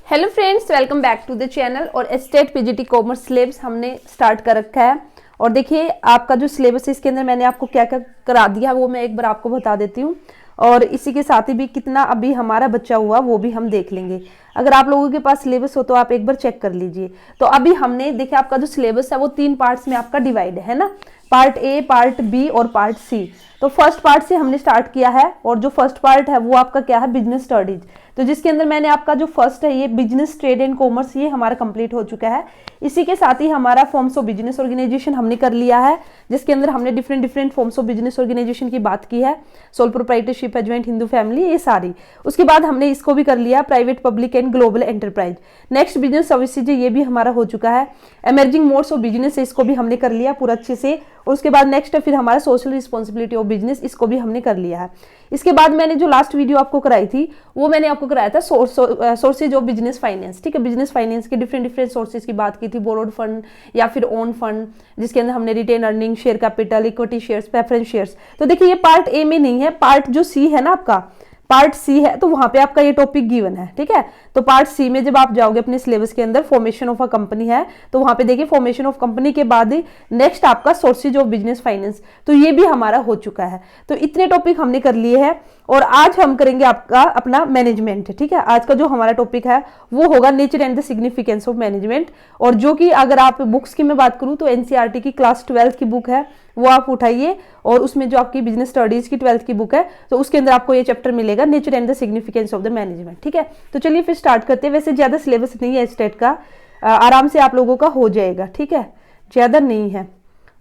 Hello friends, welcome back to the channel. और state PGT commerce syllabus हमने start कर रखा है। और देखिए आपका जो सिलेबस है इसके अंदर मैंने आपको क्या क्या करा दिया वो मैं एक बार आपको बता देती हूँ। और इसी के साथ ही भी कितना अभी हमारा बच्चा हुआ वो भी हम देख लेंगे। अगर आप लोगों के पास सिलेबस हो तो आप एक बार चेक कर लीजिए। तो अभी हमने देखिए आपका जो सिलेबस है वो 3 पार्ट्स में आपका डिवाइड है ना, पार्ट ए, पार्ट बी और पार्ट सी। तो फर्स्ट पार्ट से हमने स्टार्ट किया है और जो फर्स्ट पार्ट है वो आपका क्या है, बिजनेस स्टडीज। तो जिसके अंदर मैंने आपका जो फर्स्ट है ये बिजनेस ट्रेड एंड कॉमर्स ये हमारा कंप्लीट हो चुका है। इसी के साथ ही हमारा फॉर्म्स ऑफ बिजनेस ऑर्गेनाइजेशन हमने कर लिया है, जिसके अंदर हमने different forms of business organisation की बात की है। सोल प्रोप्राइटरशिप है, ज्वाइंट हिंदू फैमिली, ये सारी। उसके बाद हमने इसको भी कर लिया, private public and global enterprise. Next business services ये भी हमारा हो चुका है। एमर्जिंग मोड्स ऑफ बिजनेस इसको भी हमने कर लिया पूरा अच्छे से। और उसके बाद नेक्स्ट है फिर हमारा सोशल रिस्पॉन्सिबिलिटी ऑफ बिजनेस, इसको भी हमने कर लिया है। इसके बाद मैंने जो लास्ट वीडियो आपको कराई थी वो मैंने आपको कराया था सोर्सेज ऑफ बिजनेस फाइनेंस। ठीक है, बिजनेस फाइनेंस के डिफरेंट सोर्सेज की बात की थी, बोरोड फंड या फिर ओन फंड, जिसके अंदर हमने retain earning, share capital, equity shares, preference shares. तो देखिए ये पार्ट ए में नहीं है, पार्ट जो सी है ना आपका, पार्ट सी है, तो वहां पे आपका ये टॉपिक गिवन है। ठीक है, तो पार्ट सी में जब आप जाओगे अपने सिलेबस के अंदर, फॉर्मेशन ऑफ अ कंपनी है, तो वहां पे देखिए फॉर्मेशन ऑफ कंपनी के बाद नेक्स्ट आपका सोर्सेज ऑफ बिजनेस फाइनेंस, तो ये भी हमारा हो चुका है। तो इतने टॉपिक हमने कर लिए हैं और आज हम करेंगे आपका अपना मैनेजमेंट। ठीक है, आज का जो हमारा टॉपिक है वो होगा nature and the significance of management. और जो कि अगर आप बुक्स की मैं बात करूं तो एनसीईआरटी की क्लास 12 की बुक है वो आप उठाइए, और उसमें जो आपकी बिजनेस स्टडीज की 12th की बुक है तो उसके अंदर आपको ये चैप्टर मिलेगा, nature and the significance of the management. ठीक है, तो चलिए फिर स्टार्ट करते हैं। वैसे ज्यादा सिलेबस नहीं है स्टेट का, आराम से आप लोगों का हो जाएगा। ठीक है, ज्यादा नहीं है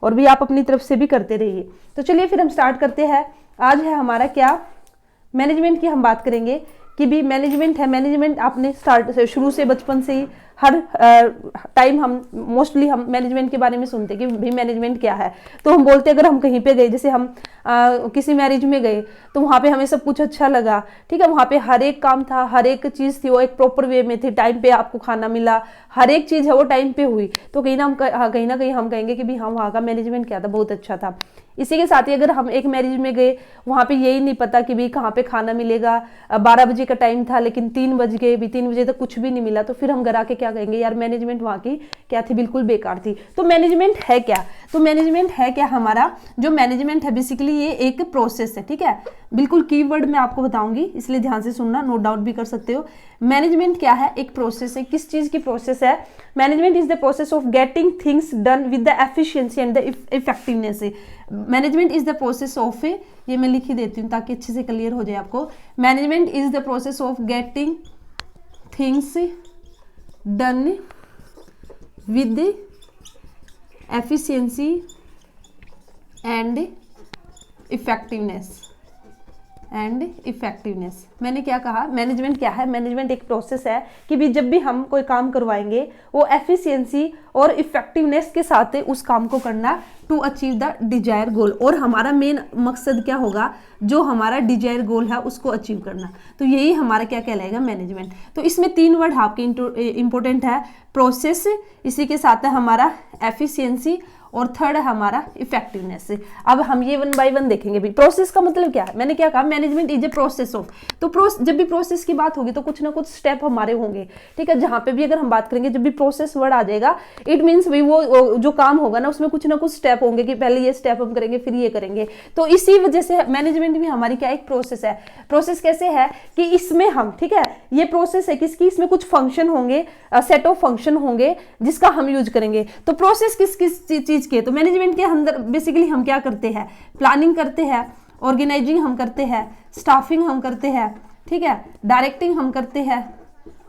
और भी आप अपनी तरफ से भी करते रहिए। तो चलिए फिर हम स्टार्ट करते हैं। आज है हमारा क्या, मैनेजमेंट की हम बात करेंगे कि भी मैनेजमेंट है। मैनेजमेंट आपने शुरू से बचपन से ही हर टाइम हम मोस्टली हम मैनेजमेंट के बारे में सुनते हैं कि भाई मैनेजमेंट क्या है। तो हम बोलते हैं अगर हम कहीं पे गए, जैसे हम किसी मैरिज में गए तो वहाँ पे हमें सब कुछ अच्छा लगा। ठीक है, वहाँ पे हर एक काम था, हर एक चीज़ थी वो एक प्रॉपर वे में थी, टाइम पे आपको खाना मिला, हर एक चीज़ है वो टाइम पे हुई। तो कहीं ना कहीं हम कहेंगे कि भाई हाँ वहाँ का मैनेजमेंट क्या था, बहुत अच्छा था। इसी के साथ ही अगर हम एक मैरिज में गए, वहाँ पे यही नहीं पता कि भाई कहाँ पे खाना मिलेगा, 12 बजे का टाइम था लेकिन 3 बज गए, भी 3 बजे तक कुछ भी नहीं मिला, तो फिर हम घर आके क्या कहेंगे, यार मैनेजमेंट वहाँ की क्या थी, बिल्कुल बेकार थी। तो मैनेजमेंट है क्या, तो मैनेजमेंट है क्या, हमारा जो मैनेजमेंट है बेसिकली ये एक प्रोसेस है। ठीक है, बिल्कुल कीवर्ड मैं आपको बताऊंगी इसलिए ध्यान से सुनना, नोट डाउन भी कर सकते हो। मैनेजमेंट क्या है, एक प्रोसेस है। किस चीज की प्रोसेस है, management is the process of getting things done with the efficiency and the effectiveness. Management is the process of, ये मैं लिख ही देती हूँ ताकि अच्छे से क्लियर हो जाए आपको। Management is the process of getting things done with efficiency and effectiveness. मैंने क्या कहा, मैनेजमेंट क्या है, मैनेजमेंट एक प्रोसेस है कि भी जब भी हम कोई काम करवाएंगे वो एफिशिएंसी और इफेक्टिवनेस के साथ उस काम को करना, टू अचीव द डिजायर गोल। और हमारा मेन मकसद क्या होगा, जो हमारा डिजायर गोल है उसको अचीव करना। तो यही हमारा क्या कहलाएगा, मैनेजमेंट। तो इसमें 3 वर्ड आपके इंपॉर्टेंट है, प्रोसेस, इसी के साथ है हमारा एफिशिएंसी, और थर्ड है हमारा इफेक्टिवनेस। अब हम ये 1 बाय 1 देखेंगे भी। प्रोसेस का मतलब क्या है, मैंने क्या कहा, management is a process of. तो जब भी प्रोसेस की बात होगी तो कुछ ना कुछ स्टेप हमारे होंगे। ठीक है, जहां पे भी अगर हम बात करेंगे जब भी प्रोसेस वर्ड आ जाएगा, इट मीन्स भी वो जो काम होगा ना उसमें कुछ ना कुछ स्टेप होंगे कि पहले ये स्टेप हम करेंगे फिर ये करेंगे। तो इसी वजह से मैनेजमेंट भी हमारी क्या एक प्रोसेस है। प्रोसेस कैसे है कि इसमें हम, ठीक है, ये प्रोसेस है किसकी, इसमें कुछ फंक्शन होंगे, सेट ऑफ फंक्शन होंगे जिसका हम यूज करेंगे। तो प्रोसेस किस किस चीज के, तो मैनेजमेंट के अंदर बेसिकली हम क्या करते हैं, प्लानिंग करते हैं, ऑर्गेनाइजिंग हम करते हैं, स्टाफिंग हम करते हैं, ठीक है, डायरेक्टिंग हम करते हैं,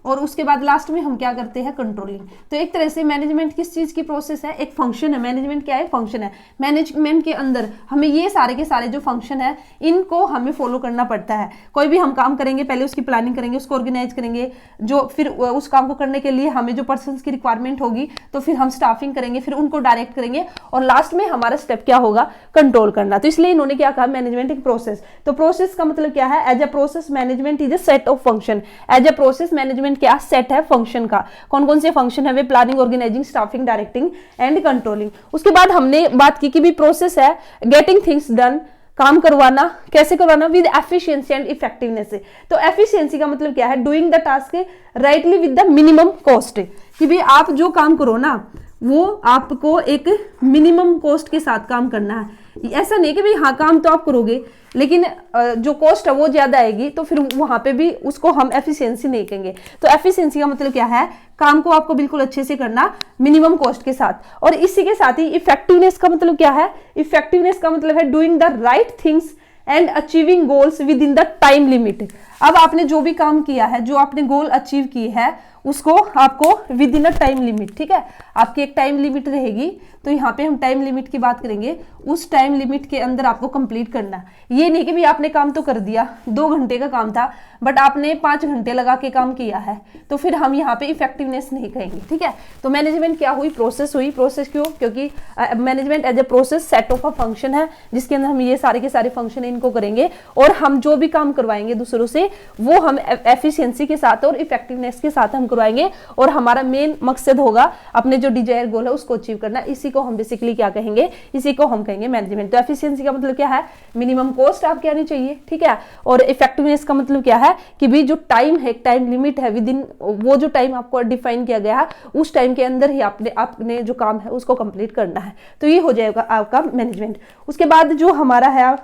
और उसके बाद लास्ट में हम क्या करते हैं, कंट्रोलिंग। तो एक तरह से मैनेजमेंट किस चीज की प्रोसेस है, एक फंक्शन है। मैनेजमेंट क्या है, फंक्शन है। मैनेजमेंट के अंदर हमें ये सारे के सारे जो फंक्शन है इनको हमें फॉलो करना पड़ता है। कोई भी हम काम करेंगे पहले उसकी प्लानिंग करेंगे, उसको ऑर्गेनाइज करेंगे, जो फिर उस काम को करने के लिए हमें जो पर्सन की रिक्वायरमेंट होगी तो फिर हम स्टाफिंग करेंगे, फिर उनको डायरेक्ट करेंगे, और लास्ट में हमारा स्टेप क्या होगा, कंट्रोल करना। तो इसलिए इन्होंने क्या कहा, मैनेजमेंट एक प्रोसेस। तो प्रोसेस का मतलब क्या है, as a process management is a set of function. As a process management क्या सेट है फंक्शन का। कौन कौन से फंक्शन है वे, planning, organising, staffing, directing and controlling. उसके बाद हमने बात की कि भी प्रोसेस है गेटिंग थिंग्स डन काम करवाना, कैसे करवाना, विद एफिशिएंसी एंड इफेक्टिवनेस से। तो एफिशिएंसी का मतलब क्या है, doing the task rightly with the minimum cost, कि भाई आप जो काम करो ना वो आपको एक मिनिमम कॉस्ट के साथ काम करना है। ऐसा नहीं कि भाई हाँ काम तो आप करोगे लेकिन जो कॉस्ट है वो ज्यादा आएगी, तो फिर वहां पे भी उसको हम एफिशिएंसी नहीं कहेंगे। तो एफिशिएंसी का मतलब क्या है, काम को आपको बिल्कुल अच्छे से करना मिनिमम कॉस्ट के साथ। और इसी के साथ ही इफेक्टिवनेस का मतलब क्या है, इफेक्टिवनेस का मतलब है doing the right things and achieving goals with in the time limit. अब आपने जो भी काम किया है, जो आपने गोल अचीव की है, उसको आपको with in a time limit, ठीक है, आपकी एक टाइम लिमिट रहेगी। तो यहाँ पे हम टाइम लिमिट की बात करेंगे, उस टाइम लिमिट के अंदर आपको कंप्लीट करना। ये नहीं कि भी आपने काम तो कर दिया, 2 घंटे का काम था बट आपने 5 घंटे लगा के काम किया है, तो फिर हम यहाँ पे इफेक्टिवनेस नहीं कहेंगे, ठीक है। तो मैनेजमेंट क्या हुई, प्रोसेस हुई। प्रोसेस क्यों, क्योंकि management as a process set of a function है जिसके अंदर हम ये सारे के सारे फंक्शन इनको करेंगे, और हम जो भी काम करवाएंगे दूसरों से वो हम एफिशिएंसी के साथ और इफेक्टिवनेस के साथ हम करवाएंगे, और हमारा मेन मकसद होगा अपने जो डिजायर गोल है उसको अचीव करना। इसी को हम बेसिकली क्या कहेंगे, इसी को हम कहेंगे मैनेजमेंट। तो एफिशिएंसी का मतलब क्या है, मिनिमम कॉस्ट आपकी आनी चाहिए, ठीक है। और इफेक्टिवनेस का मतलब क्या है कि भी जो टाइम है, टाइम लिमिट है, विद इन वो जो टाइम आपको डिफाइन किया गया है उस टाइम के अंदर ही आपने जो काम है उसको कंप्लीट करना है। तो ये हो जाएगा आपका मैनेजमेंट। उसके बाद जो हमारा है, वो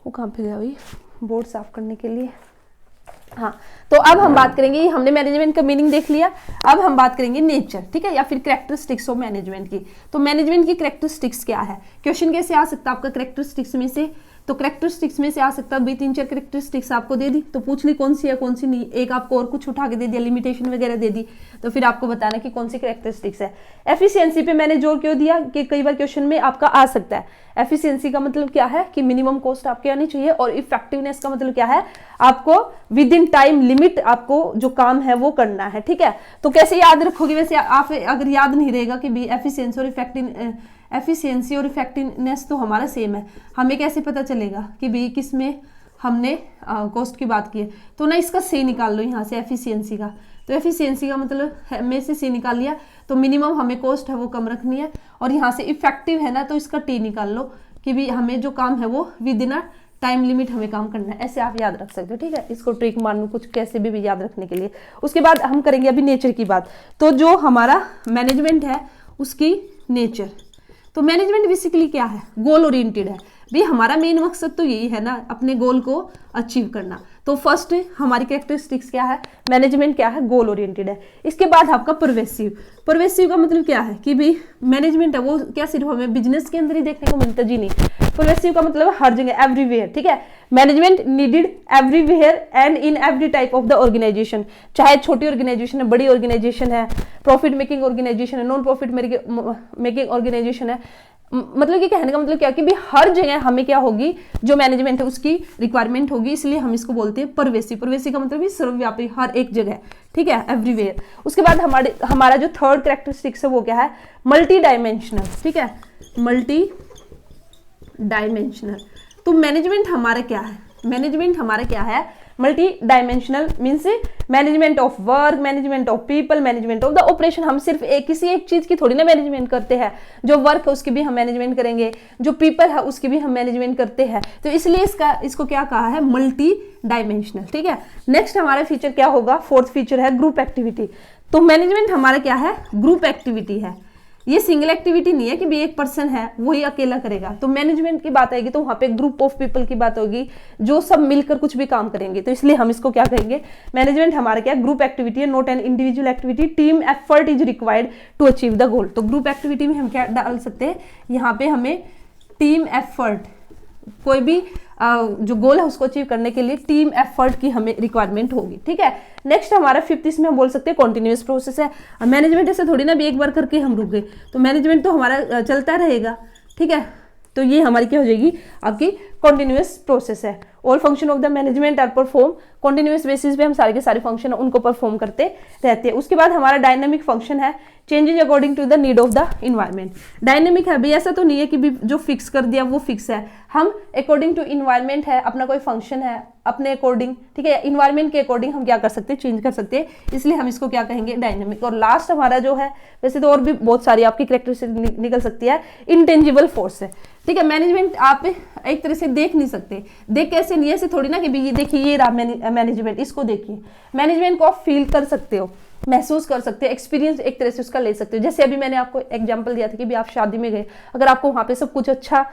कहाँ पे गया भाई, बोर्ड साफ करने के लिए, हाँ। तो अब हम बात करेंगे, हमने मैनेजमेंट का मीनिंग देख लिया, अब हम बात करेंगे नेचर, ठीक है, या फिर कैरेक्टरिस्टिक्स ऑफ मैनेजमेंट की। तो मैनेजमेंट की कैरेक्टरिस्टिक्स क्या है, क्वेश्चन कैसे आ सकता है आपका कैरेक्टरिस्टिक्स में से, तो कैरेक्टरिस्टिक्स में से आ सकता है 3-4 कैरेक्टरिस्टिक्स आपको दे दी, तो पूछ ली कौन सी है कौन सी नहीं, एक आपको और कुछ उठा के दे दिया, लिमिटेशन वगैरह दे दी, तो फिर आपको बताना कि कौन सी कैरेक्टरिस्टिक्स है। एफिशिएंसी पे मैंने जोर क्यों दिया कि कई बार क्वेश्चन में आपका आ सकता है। एफिशिएंसी का मतलब क्या है कि मिनिमम कॉस्ट आपके आनी चाहिए, और इफेक्टिवनेस का मतलब क्या है, आपको विद इन टाइम लिमिट आपको जो काम है वो करना है, ठीक है। तो कैसे याद रखोगे, वैसे आप अगर याद नहीं रहेगा कि भी एफिशिएंसी और इफेक्टिवनेस तो हमारा सेम है, हमें कैसे पता चलेगा कि भाई किस में हमने कॉस्ट की बात की है। तो ना इसका सी निकाल लो यहाँ से एफिशिएंसी का। तो एफिशिएंसी का मतलब में से सी निकाल लिया, तो मिनिमम हमें कॉस्ट है वो कम रखनी है, और यहाँ से इफेक्टिव है ना तो इसका टी निकाल लो कि भी हमें जो काम है वो with in a time limit हमें काम करना है। ऐसे आप याद रख सकते हो, ठीक है, इसको ट्रिक मान लो कुछ कैसे भी याद रखने के लिए। उसके बाद हम करेंगे अभी नेचर की बात। तो जो हमारा मैनेजमेंट है उसकी नेचर, तो मैनेजमेंट बेसिकली क्या है, गोल ओरिएंटेड है। भाई हमारा मेन मकसद तो यही है ना, अपने गोल को अचीव करना। तो फर्स्ट हमारी कैरेक्टरिस्टिक्स क्या है, मैनेजमेंट क्या है, गोल ओरिएंटेड है। इसके बाद आपका परवेसिव। परवेसिव का मतलब क्या है कि भाई मैनेजमेंट है वो क्या सिर्फ हमें बिजनेस के अंदर ही देखने को मिलता, जी नहीं। परवेसिव का मतलब हर जगह, एवरीवेयर, ठीक है। Management needed everywhere and in every type of the organisation, चाहे छोटी ऑर्गेनाइजेशन है, बड़ी ऑर्गेनाइजेशन है, प्रॉफिट मेकिंग ऑर्गेनाइजेशन है, नॉन प्रॉफिट मेकिंग ऑर्गेनाइजेशन है। मतलब कि कहने का मतलब क्या कि भी हर जगह हमें क्या होगी, जो मैनेजमेंट है उसकी रिक्वायरमेंट होगी, इसलिए हम इसको बोलते हैं परवेसिव। परवेसिव का मतलब भी सर्वव्यापी, हर एक जगह, ठीक है, एवरीवेयर। उसके बाद हमारा जो थर्ड कैरेक्टरिस्टिक्स है वो क्या है, मल्टी डायमेंशनल, ठीक है, मल्टी डायमेंशनल। तो मैनेजमेंट हमारा क्या है, मैनेजमेंट हमारा क्या है, multi dimensional means management of work, management of people, management of the operation. हम सिर्फ किसी एक चीज की थोड़ी ना मैनेजमेंट करते हैं, जो वर्क है उसकी भी हम मैनेजमेंट करेंगे, जो पीपल है उसकी भी हम मैनेजमेंट करते हैं। तो इसलिए इसको क्या कहा है, मल्टी डायमेंशनल, ठीक है। नेक्स्ट हमारा फीचर क्या होगा, फोर्थ फीचर है ग्रुप एक्टिविटी। तो मैनेजमेंट हमारा क्या है, ग्रुप एक्टिविटी है। ये सिंगल एक्टिविटी नहीं है कि भी एक पर्सन है वही अकेला करेगा। तो मैनेजमेंट की बात आएगी तो वहां पे ग्रुप ऑफ पीपल की बात होगी, जो सब मिलकर कुछ भी काम करेंगे। तो इसलिए हम इसको क्या कहेंगे, मैनेजमेंट हमारा क्या, ग्रुप एक्टिविटी है, not an individual activity. Team effort is required to achieve the goal. तो ग्रुप एक्टिविटी में हम क्या डाल सकते हैं, यहाँ पे हमें टीम एफर्ट, कोई भी जो गोल है उसको अचीव करने के लिए टीम एफर्ट की हमें रिक्वायरमेंट होगी, ठीक है। नेक्स्ट हमारा फिफ्थ, इसमें हम बोल सकते हैं कॉन्टिन्यूअस प्रोसेस है। मैनेजमेंट ऐसे थोड़ी ना भी एक बार करके हम रुक गए, तो मैनेजमेंट तो हमारा चलता रहेगा, ठीक है। तो ये हमारी क्या हो जाएगी, आपकी कॉन्टिन्यूअस प्रोसेस है। All function of the management are perform, continuous basis पे हम सारे के सारे फंक्शन उनको परफॉर्म करते रहते हैं। उसके बाद हमारा डायनामिक फंक्शन है, changes according to the need of the environment. Dynamic है भाई, ऐसा तो नहीं है कि भी जो फिक्स कर दिया वो फिक्स है, हम अकॉर्डिंग टू इन्वायरमेंट है, अपना कोई फंक्शन है अपने अकॉर्डिंग, ठीक है, इन्वायरमेंट के अकॉर्डिंग हम क्या कर सकते हैं, चेंज कर सकते हैं, इसलिए हम इसको क्या कहेंगे, डायनामिक। और लास्ट हमारा जो है, वैसे तो और भी बहुत सारी आपकी कैरेक्टरिस्टिक निकल सकती है, इंटेंजिबल फोर्स है। ठीक है। मैनेजमेंट आप एक तरह से देख नहीं सकते, देख कैसे नहीं, ऐसे थोड़ी ना कि ये देखिए ये रहा मैनेजमेंट, इसको देखिए। मैनेजमेंट को आप फील कर सकते हो, महसूस कर सकते हो, एक्सपीरियंस एक तरह से उसका ले सकते हो। जैसे अभी मैंने आपको एग्जांपल दिया था कि भी आप शादी में गए, अगर आपको वहां पे सब कुछ अच्छा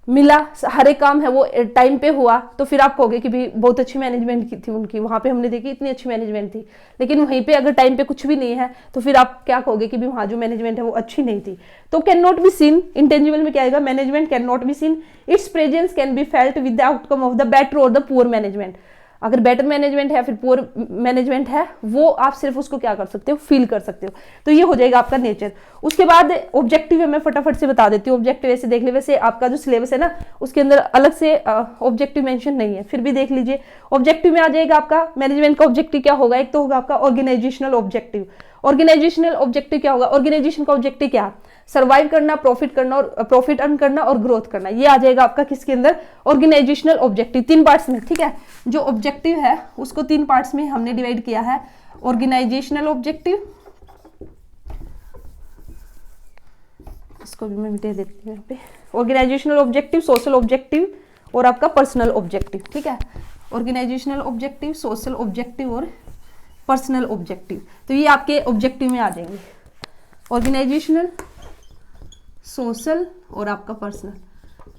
मिला, हर एक काम है वो टाइम पे हुआ, तो फिर आप कहोगे कि भी बहुत अच्छी मैनेजमेंट की थी उनकी, वहां पे हमने देखी इतनी अच्छी मैनेजमेंट थी। लेकिन वहीं पे अगर टाइम पे कुछ भी नहीं है तो फिर आप क्या कहोगे कि भी वहां जो मैनेजमेंट है वो अच्छी नहीं थी। तो can not be seen, intangible में क्या आएगा, management can not be seen, it's presence can be felt with the outcome of the better और द पुअर मैनेजमेंट। अगर बेटर मैनेजमेंट है फिर पुअर मैनेजमेंट है, वो आप सिर्फ उसको क्या कर सकते हो, फील कर सकते हो। तो ये हो जाएगा आपका नेचर। उसके बाद ऑब्जेक्टिव है, मैं फटाफट से बता देती हूँ। ऑब्जेक्टिव ऐसे देख ले, वैसे आपका जो सिलेबस है ना उसके अंदर अलग से ऑब्जेक्टिव मेंशन नहीं है, फिर भी देख लीजिए। ऑब्जेक्टिव में आ जाएगा आपका मैनेजमेंट का ऑब्जेक्टिव क्या होगा, एक तो होगा आपका ऑर्गेनाइजेशनल ऑब्जेक्टिव। ऑर्गेनाइजेशनल ऑब्जेक्टिव क्या होगा, ऑर्गेनाइजेशन का ऑब्जेक्टिव क्या, सर्वाइव करना, प्रॉफिट करना और प्रॉफिट अर्न करना और ग्रोथ करना। ये आ जाएगा आपका किसके अंदर, ऑर्गेनाइजेशनल ऑब्जेक्टिव, 3 पार्ट्स में। ठीक है, जो ऑब्जेक्टिव है उसको 3 पार्ट्स में हमने डिवाइड किया है। ऑर्गेनाइजेशनल ऑब्जेक्टिव, इसको भी मैं मिटा देती हूँ यहाँ पे, ऑर्गेनाइजेशनल ऑब्जेक्टिव, सोशल ऑब्जेक्टिव और आपका पर्सनल ऑब्जेक्टिव। ठीक है, ऑर्गेनाइजेशनल ऑब्जेक्टिव, सोशल ऑब्जेक्टिव और पर्सनल ऑब्जेक्टिव। तो ये आपके ऑब्जेक्टिव में आ जाएंगे, ऑर्गेनाइजेशनल, सोशल और आपका पर्सनल।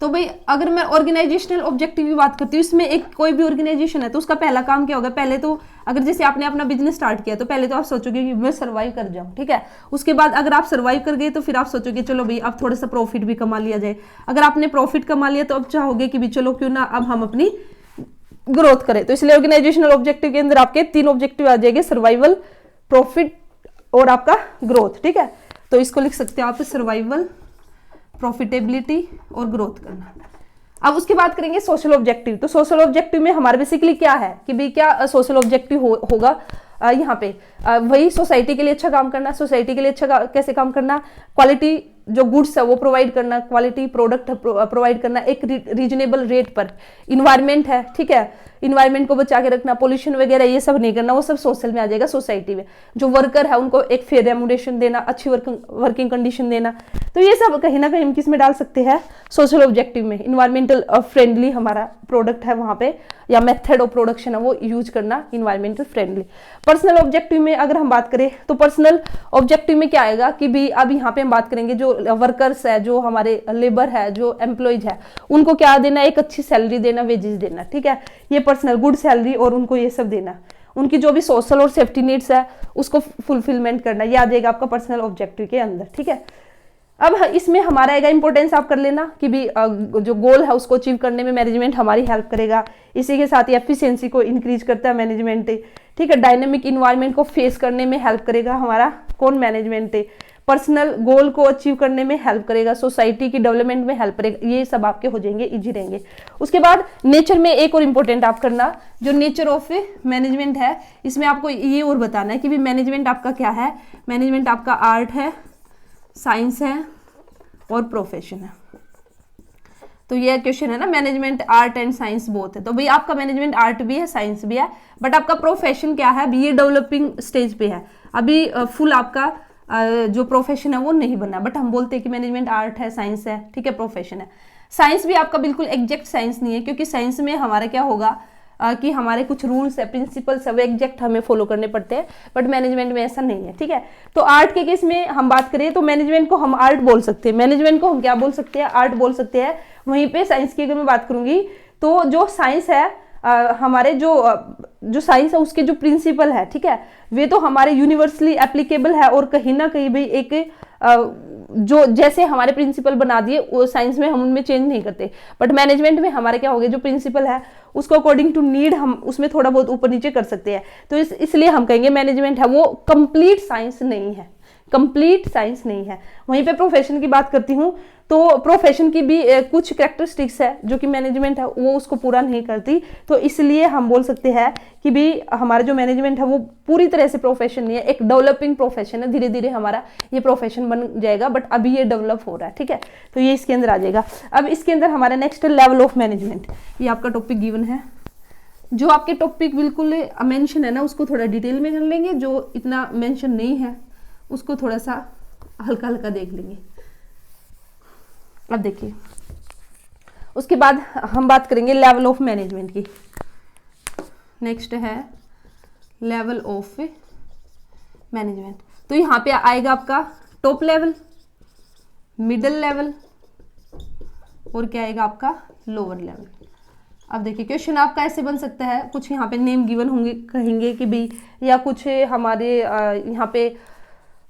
तो भाई अगर मैं ऑर्गेनाइजेशनल ऑब्जेक्टिव की बात करती हूँ, इसमें एक कोई भी ऑर्गेनाइजेशन है तो उसका पहला काम क्या होगा, पहले तो अगर जैसे आपने अपना बिजनेस स्टार्ट किया तो पहले तो आप सोचोगे कि मैं सर्वाइव कर जाऊं। ठीक है, उसके बाद अगर आप सर्वाइव कर गए तो फिर आप सोचोगे चलो भाई अब थोड़ा सा प्रॉफिट भी कमा लिया जाए। अगर आपने प्रॉफिट कमा लिया तो अब चाहोगे कि भी चलो क्यों ना अब हम अपनी ग्रोथ करें। तो इसलिए ऑर्गेनाइजेशनल ऑब्जेक्टिव के अंदर आपके 3 ऑब्जेक्टिव आ जाएंगे, सर्वाइवल, प्रॉफिट और आपका ग्रोथ। ठीक है, तो इसको लिख सकते हो आप, सर्वाइवल, प्रॉफिटेबिलिटी और ग्रोथ करना। अब उसके बाद करेंगे सोशल ऑब्जेक्टिव। तो सोशल ऑब्जेक्टिव में हमारे बेसिकली क्या है कि भाई क्या सोशल ऑब्जेक्टिव होगा यहाँ पे वही सोसाइटी के लिए अच्छा काम करना। सोसाइटी के लिए अच्छा कैसे काम करना, क्वालिटी जो गुड्स है वो प्रोवाइड करना, क्वालिटी प्रोडक्ट प्रोवाइड करना एक रीजनेबल रेट पर। इन्वायरमेंट है, ठीक है, इन्वायरमेंट को बचा के रखना, पोल्यूशन वगैरह ये सब नहीं करना, वो सब सोशल में आ जाएगा, सोसाइटी में। जो वर्कर है उनको एक फेयर रेम्यूनरेशन देना, अच्छी वर्किंग कंडीशन देना। तो ये सब कहीं ना कहीं हम किस में डाल सकते हैं, सोशल ऑब्जेक्टिव में। इन्वायरमेंटल फ्रेंडली हमारा प्रोडक्ट है वहां पे, या मेथड ऑफ प्रोडक्शन है वो यूज करना इन्वायरमेंटल फ्रेंडली। पर्सनल ऑब्जेक्टिव में अगर हम बात करें तो पर्सनल ऑब्जेक्टिव में क्या आएगा कि भी अब यहाँ पे हम बात करेंगे जो वर्कर्स है, जो हमारे लेबर है, जो एम्प्लॉयज है, उनको क्या देना, एक अच्छी सैलरी देना, वेजेस देना। ठीक है, ये पर्सनल, गुड सैलरी और उनको ये सब देना। उनकी जो भी सोशल और सेफ्टी नीड्स है उसको फुलफिलमेंट करना, ये आ जाएगा आपका पर्सनल ऑब्जेक्टिव के अंदर। ठीक है, अब इसमें हमारा आएगा इंपॉर्टेंस आप कर लेना कि भी जो गोल है उसको अचीव करने में मैनेजमेंट हमारी हेल्प करेगा। इसी के साथ ही एफिशिएंसी को इंक्रीज करता है मैनेजमेंट। ठीक है, डायनेमिक इन्वायरमेंट को फेस करने में हेल्प करेगा हमारा कौन, मैनेजमेंट। पर्सनल गोल को अचीव करने में हेल्प करेगा, सोसाइटी की डेवलपमेंट में हेल्प करेगा। ये सब आपके हो जाएंगे, इजी रहेंगे। उसके बाद नेचर में एक और इम्पोर्टेंट आप करना, जो नेचर ऑफ मैनेजमेंट है, इसमें आपको ये और बताना है कि भी मैनेजमेंट आपका क्या है। मैनेजमेंट आपका आर्ट है, साइंस है और प्रोफेशन है। तो ये क्वेश्चन है ना, management art and science both है। तो भाई आपका मैनेजमेंट आर्ट भी है, साइंस भी है, बट आपका प्रोफेशन क्या है, अभी ये डेवलपिंग स्टेज पे है, अभी फुल आपका जो प्रोफेशन है वो नहीं बना। बट हम बोलते हैं कि मैनेजमेंट आर्ट है, साइंस है, ठीक है, प्रोफेशन है। साइंस भी आपका बिल्कुल एग्जैक्ट साइंस नहीं है, क्योंकि साइंस में हमारा क्या होगा कि हमारे कुछ रूल्स है, प्रिंसिपल्स है, वो एग्जैक्ट हमें फॉलो करने पड़ते हैं, बट मैनेजमेंट में ऐसा नहीं है। ठीक है, तो आर्ट के केस में हम बात करें तो मैनेजमेंट को हम आर्ट बोल सकते हैं, मैनेजमेंट को हम क्या बोल सकते हैं, आर्ट बोल सकते हैं। वहीं पे साइंस की अगर मैं बात करूंगी तो जो साइंस है हमारे जो साइंस है उसके जो प्रिंसिपल है, ठीक है, वे तो हमारे यूनिवर्सली एप्लीकेबल है, और कहीं ना कहीं भी एक जो जैसे हमारे प्रिंसिपल बना दिए वो साइंस में हम उनमें चेंज नहीं करते। बट मैनेजमेंट में हमारे क्या हो गया, जो प्रिंसिपल है उसको अकॉर्डिंग टू नीड हम उसमें थोड़ा बहुत ऊपर नीचे कर सकते हैं। तो इसलिए हम कहेंगे मैनेजमेंट है वो कंप्लीट साइंस नहीं है, कंप्लीट साइंस नहीं है। वहीं पे प्रोफेशन की बात करती हूँ तो प्रोफेशन की भी कुछ कैरेक्टरिस्टिक्स है जो कि मैनेजमेंट है वो उसको पूरा नहीं करती। तो इसलिए हम बोल सकते हैं कि भी हमारा जो मैनेजमेंट है वो पूरी तरह से प्रोफेशन नहीं है, एक डेवलपिंग प्रोफेशन है। धीरे धीरे हमारा ये प्रोफेशन बन जाएगा, बट अभी ये डेवलप हो रहा है। ठीक है, तो ये इसके अंदर आ जाएगा। अब इसके अंदर हमारा नेक्स्ट लेवल ऑफ मैनेजमेंट, ये आपका टॉपिक गिवन है। जो आपके टॉपिक बिल्कुल मेंशन है ना उसको थोड़ा डिटेल में कर लेंगे, जो इतना मेंशन नहीं है उसको थोड़ा सा हल्का हल्का देख लेंगे। अब देखिए उसके बाद हम बात करेंगे लेवल ऑफ मैनेजमेंट की। नेक्स्ट है लेवल ऑफ मैनेजमेंट। तो यहाँ पे आएगा आपका टॉप लेवल, मिडिल लेवल और क्या आएगा आपका लोअर लेवल। अब देखिए क्वेश्चन आपका ऐसे बन सकता है, कुछ यहाँ पे नेम गिवन होंगे, कहेंगे कि भाई, या कुछ हमारे यहाँ पे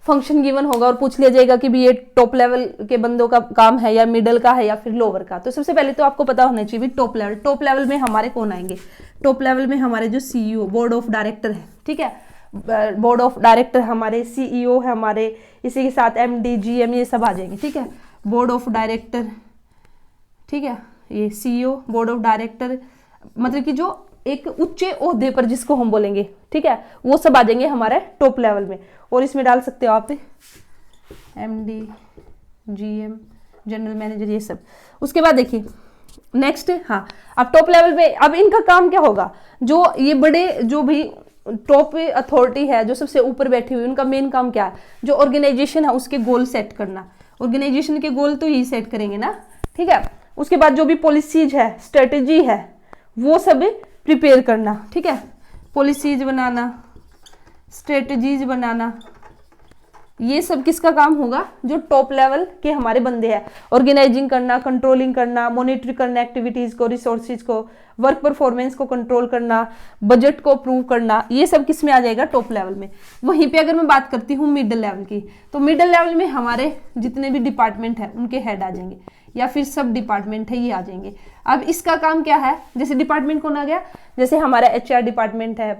फंक्शन गिवन होगा और पूछ लिया जाएगा कि भी ये टॉप लेवल के बंदों का काम है या मिडल का है या फिर लोअर का। तो सबसे पहले तो आपको पता होना चाहिए टॉप लेवल। टॉप लेवल में हमारे कौन आएंगे? टॉप लेवल में हमारे जो सीईओ, बोर्ड ऑफ डायरेक्टर है, ठीक है, बोर्ड ऑफ डायरेक्टर हमारे, सीईओ है हमारे, इसी के साथ एमडी, जीएम, ये सब आ जाएंगे, ठीक है। बोर्ड ऑफ डायरेक्टर, ठीक है, ये सीईओ, बोर्ड ऑफ डायरेक्टर, मतलब कि जो एक उच्च ओहदे पर जिसको हम बोलेंगे, ठीक है, वो सब आ जाएंगे हमारे टॉप लेवल में। और इसमें डाल सकते हो आप एमडी, जीएम, जनरल मैनेजर, ये सब। उसके बाद देखिए नेक्स्ट, हाँ, अब टॉप लेवल पे अब इनका काम क्या होगा? जो ये बड़े, जो भी टॉप अथॉरिटी है, जो सबसे ऊपर बैठी हुई, उनका मेन काम क्या है? जो ऑर्गेनाइजेशन है उसके गोल सेट करना। ऑर्गेनाइजेशन के गोल तो यही सेट करेंगे ना, ठीक है। उसके बाद जो भी पॉलिसीज है, स्ट्रेटेजी है, वो सब प्रिपेयर करना, ठीक है, पॉलिसीज बनाना, स्ट्रेटजीज बनाना, ये सब किसका काम होगा? जो टॉप लेवल के हमारे बंदे हैं। ऑर्गेनाइजिंग करना, कंट्रोलिंग करना, मॉनिटर करना एक्टिविटीज को, रिसोर्सेज को, वर्क परफॉर्मेंस को कंट्रोल करना, बजट को अप्रूव करना, ये सब किस में आ जाएगा? टॉप लेवल में। वहीं पे अगर मैं बात करती हूँ मिडिल लेवल की, तो मिडिल लेवल में हमारे जितने भी डिपार्टमेंट है उनके हेड आ जाएंगे, या फिर सब डिपार्टमेंट है ये आ जाएंगे। अब इसका काम क्या है? जैसे डिपार्टमेंट कौन आ गया? जैसे हमारा एचआर डिपार्टमेंट है,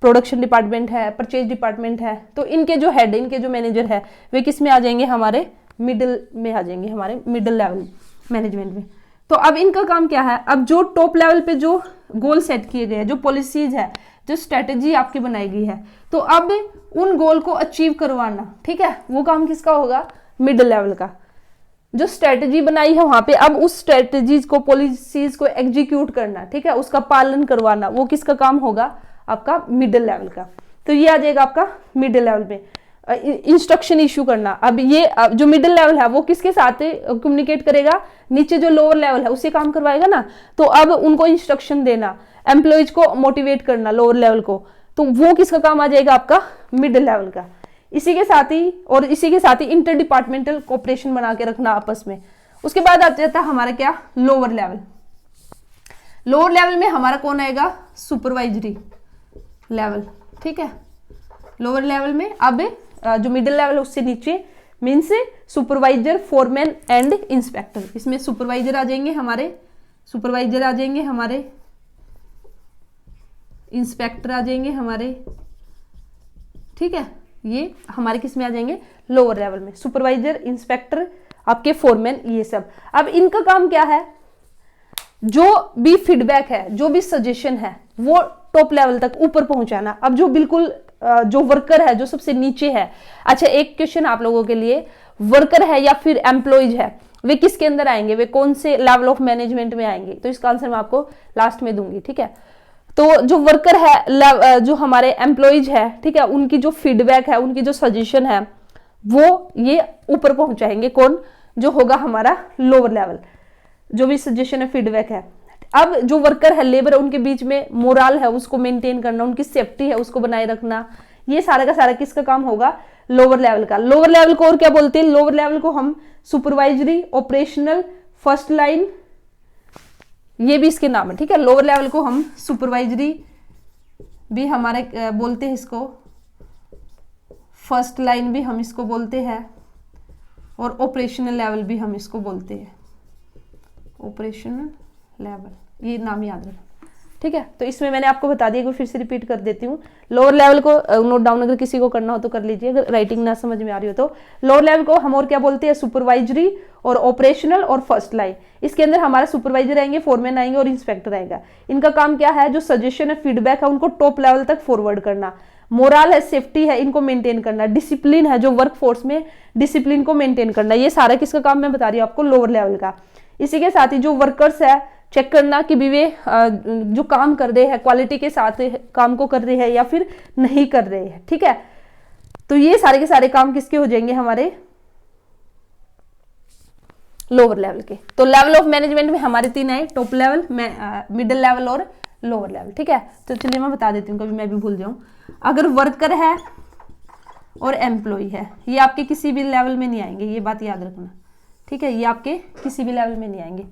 प्रोडक्शन डिपार्टमेंट है, परचेज डिपार्टमेंट है, तो इनके जो हेड, इनके जो मैनेजर है, वे किस में आ जाएंगे? हमारे मिडिल में आ जाएंगे, हमारे मिडिल लेवल मैनेजमेंट में। तो अब इनका काम क्या है? अब जो टॉप लेवल पे जो गोल सेट किए गए हैं, जो पॉलिसीज है, जो स्ट्रेटेजी आपकी बनाई गई है, तो अब उन गोल को अचीव करवाना, ठीक है, वो काम किसका होगा? मिडिल लेवल का। जो स्ट्रेटेजी बनाई है वहां पे अब उस स्ट्रेटेजीज को, पॉलिसीज को एग्जीक्यूट करना, ठीक है, उसका पालन करवाना, वो किसका काम होगा? आपका मिडिल लेवल का। तो ये आ जाएगा आपका मिडिल लेवल में। इंस्ट्रक्शन इशू करना, अब ये जो मिडिल लेवल है वो किसके साथ कम्युनिकेट करेगा? नीचे जो लोअर लेवल है उससे काम करवाएगा ना। तो अब उनको इंस्ट्रक्शन देना, एम्प्लॉयज को मोटिवेट करना लोअर लेवल को, तो वो किसका काम आ जाएगा? आपका मिडिल लेवल का। इसी के साथ ही इंटर डिपार्टमेंटल कोऑपरेशन बना के रखना आपस में। उसके बाद आ जाता है हमारा क्या? Lower level. लोअर लेवल में हमारा कौन आएगा? सुपरवाइजरी लेवल, ठीक है। लोअर लेवल में अब जो मिडिल लेवल है उससे नीचे means supervisor, foreman and inspector. इसमें सुपरवाइजर आ जाएंगे हमारे, सुपरवाइजर आ जाएंगे हमारे, इंस्पेक्टर आ जाएंगे हमारे, ठीक है। ये हमारे किस में आ जाएंगे? लोअर लेवल में। सुपरवाइजर, इंस्पेक्टर, आपके फोरमैन, ये सब। अब इनका काम क्या है? जो भी फीडबैक है, जो भी सजेशन है, वो टॉप लेवल तक ऊपर पहुंचाना। अब जो बिल्कुल जो वर्कर है, जो सबसे नीचे है, अच्छा एक क्वेश्चन आप लोगों के लिए, वर्कर है या फिर एम्प्लॉयज है, वे किसके अंदर आएंगे? वे कौन से लेवल ऑफ मैनेजमेंट में आएंगे? तो इसका आंसर मैं आपको लास्ट में दूंगी, ठीक है। तो जो वर्कर है, जो हमारे एम्प्लॉयज है, ठीक है, उनकी जो फीडबैक है, उनकी जो सजेशन है, वो ये ऊपर पहुंचाएंगे। कौन? जो होगा हमारा लोअर लेवल, जो भी सजेशन है, फीडबैक है। अब जो वर्कर है, लेबर, उनके बीच में मोरल है उसको मेंटेन करना, उनकी सेफ्टी है उसको बनाए रखना, ये सारा का सारा किसका काम होगा? लोअर लेवल का। लोअर लेवल को और क्या बोलते हैं? लोअर लेवल को हम सुपरवाइजरी, ऑपरेशनल, फर्स्ट लाइन, ये भी इसके नाम है, ठीक है। लोअर लेवल को हम सुपरवाइजरी भी हमारे बोलते हैं इसको, फर्स्ट लाइन भी हम इसको बोलते हैं, और ऑपरेशनल लेवल भी हम इसको बोलते हैं, ऑपरेशनल लेवल, ये नाम याद रखना, ठीक है। तो इसमें मैंने आपको बता दिया, फिर से रिपीट कर देती हूँ। लोअर लेवल को नोट डाउन अगर किसी को करना हो तो कर लीजिए, अगर राइटिंग ना समझ में आ रही हो तो। लोअर लेवल को हम और क्या बोलते हैं? सुपरवाइजरी और ऑपरेशनल और फर्स्ट लाइन। इसके अंदर हमारा सुपरवाइजर आएंगे, फोरमैन आएंगे और इंस्पेक्टर आएगा। इनका काम क्या है? जो सजेशन है, फीडबैक है, उनको टॉप लेवल तक फॉरवर्ड करना। मोरल है, सेफ्टी है, इनको मेंटेन करना। डिसिप्लिन है, जो वर्क फोर्स में डिसिप्लिन को मेंटेन करना। ये सारा किसका काम मैं बता रही हूँ आपको? लोअर लेवल का। इसी के साथ ही जो वर्कर्स है, चेक करना कि भी वे जो काम कर रहे हैं क्वालिटी के साथ काम को कर रहे हैं या फिर नहीं कर रहे हैं, ठीक है। तो ये सारे के सारे काम किसके हो जाएंगे? हमारे लोअर लेवल के। तो लेवल ऑफ मैनेजमेंट में हमारे 3 आए, टॉप लेवल, मिडिल लेवल और लोअर लेवल। ठीक है, तो चलिए मैं बता देती हूँ, कभी मैं भी भूल जाऊँ। अगर वर्कर है और एम्प्लॉय है, ये आपके किसी भी लेवल में नहीं आएंगे, ये बात याद रखना। ठीक है, ये आपके किसी भी लेवल में नहीं आएंगे,